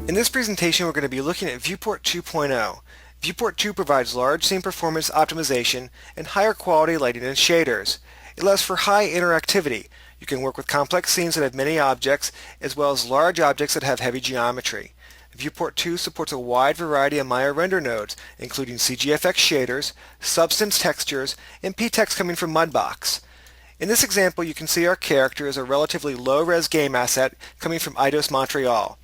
In this presentation, we're going to be looking at Viewport 2.0. Viewport 2 provides large scene performance optimization and higher quality lighting and shaders. It allows for high interactivity. You can work with complex scenes that have many objects, as well as large objects that have heavy geometry. Viewport 2 supports a wide variety of Maya render nodes, including CGFX shaders, substance textures, and p-text coming from Mudbox. In this example, you can see our character is a relatively low-res game asset coming from Eidos Montreal,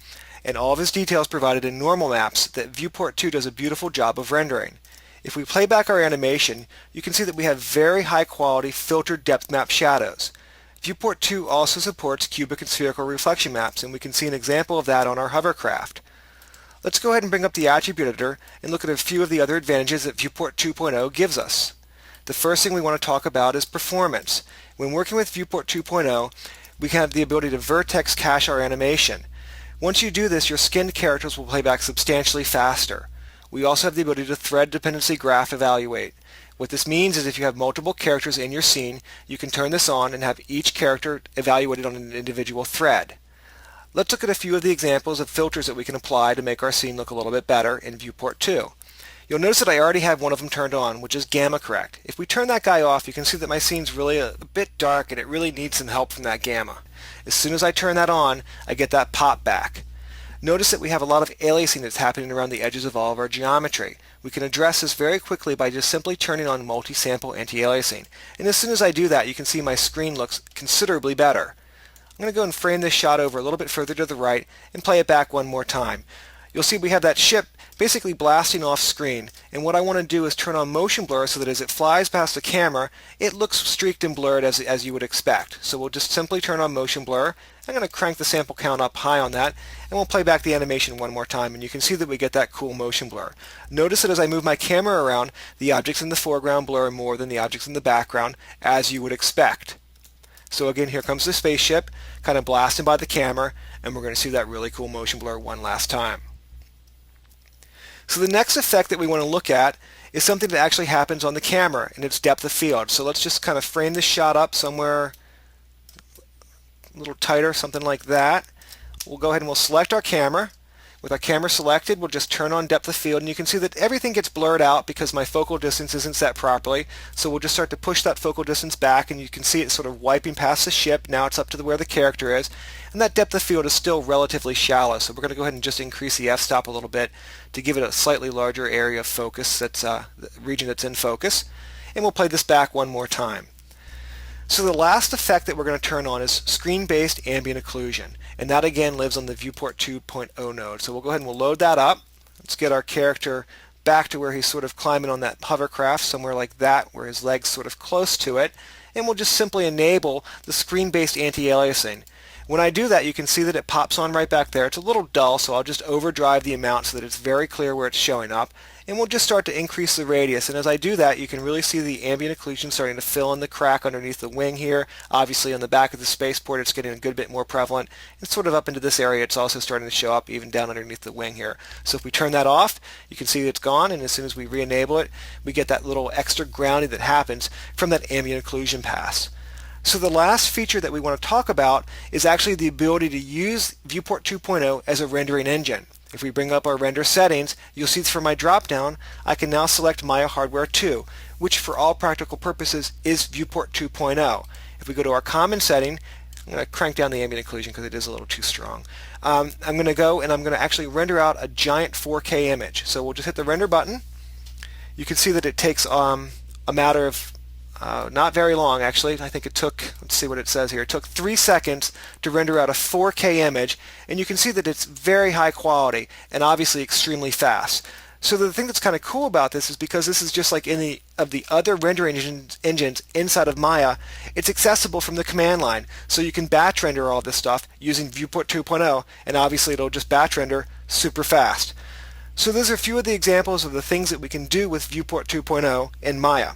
and all of his details provided in normal maps that Viewport 2 does a beautiful job of rendering. If we play back our animation, you can see that we have very high-quality filtered depth map shadows. Viewport 2 also supports cubic and spherical reflection maps, and we can see an example of that on our hovercraft. Let's go ahead and bring up the attribute editor and look at a few of the other advantages that Viewport 2.0 gives us. The first thing we want to talk about is performance. When working with Viewport 2.0, we have the ability to vertex cache our animation. Once you do this, your skinned characters will play back substantially faster. We also have the ability to thread dependency graph evaluate. What this means is if you have multiple characters in your scene, you can turn this on and have each character evaluated on an individual thread. Let's look at a few of the examples of filters that we can apply to make our scene look a little bit better in Viewport 2. You'll notice that I already have one of them turned on, which is gamma correct. If we turn that guy off, you can see that my scene's really a bit dark and it really needs some help from that gamma. As soon as I turn that on, I get that pop back. Notice that we have a lot of aliasing that's happening around the edges of all of our geometry. We can address this very quickly by just simply turning on Multisample Anti-Aliasing. And as soon as I do that, you can see my screen looks considerably better. I'm going to go and frame this shot over a little bit further to the right and play it back one more time. You'll see we have that ship basically blasting off screen, and what I want to do is turn on motion blur so that as it flies past the camera, it looks streaked and blurred as you would expect. So we'll just simply turn on motion blur. I'm going to crank the sample count up high on that, and we'll play back the animation one more time, and you can see that we get that cool motion blur. Notice that as I move my camera around, the objects in the foreground blur more than the objects in the background, as you would expect. So again, here comes the spaceship, kind of blasting by the camera, and we're going to see that really cool motion blur one last time. So the next effect that we want to look at is something that actually happens on the camera, and it's depth of field. So let's just kind of frame this shot up somewhere a little tighter, something like that. We'll go ahead and we'll select our camera. With our camera selected, we'll just turn on depth of field, and you can see that everything gets blurred out because my focal distance isn't set properly. So we'll just start to push that focal distance back, and you can see it sort of wiping past the ship. Now it's up to where the character is, and that depth of field is still relatively shallow. So we're going to go ahead and just increase the f-stop a little bit to give it a slightly larger area of focus, that's the region that's in focus. And we'll play this back one more time. So the last effect that we're going to turn on is screen-based ambient occlusion, and that again lives on the Viewport 2.0 node. So we'll go ahead and we'll load that up. Let's get our character back to where he's sort of climbing on that hovercraft, somewhere like that, where his leg's sort of close to it, and we'll just simply enable the screen-based anti-aliasing. When I do that, you can see that it pops on right back there. It's a little dull, so I'll just overdrive the amount so that it's very clear where it's showing up. And we'll just start to increase the radius. And as I do that, you can really see the ambient occlusion starting to fill in the crack underneath the wing here. Obviously, on the back of the spaceport, it's getting a good bit more prevalent. And sort of up into this area, it's also starting to show up even down underneath the wing here. So if we turn that off, you can see it's gone. And as soon as we re-enable it, we get that little extra grounding that happens from that ambient occlusion pass. So the last feature that we want to talk about is actually the ability to use Viewport 2.0 as a rendering engine. If we bring up our render settings, you'll see from my drop-down, I can now select Maya Hardware 2, which for all practical purposes is Viewport 2.0. If we go to our common setting, I'm going to crank down the ambient occlusion because it is a little too strong. I'm going to go and I'm going to actually render out a giant 4K image. So we'll just hit the render button. You can see that it takes a matter of not very long, actually. I think it took, let's see what it says here, it took 3 seconds to render out a 4K image, and you can see that it's very high quality and obviously extremely fast. So the thing that's kind of cool about this is because this is just like any of the other rendering engines inside of Maya, it's accessible from the command line. So you can batch render all this stuff using Viewport 2.0, and obviously it'll just batch render super fast. So those are a few of the examples of the things that we can do with Viewport 2.0 in Maya.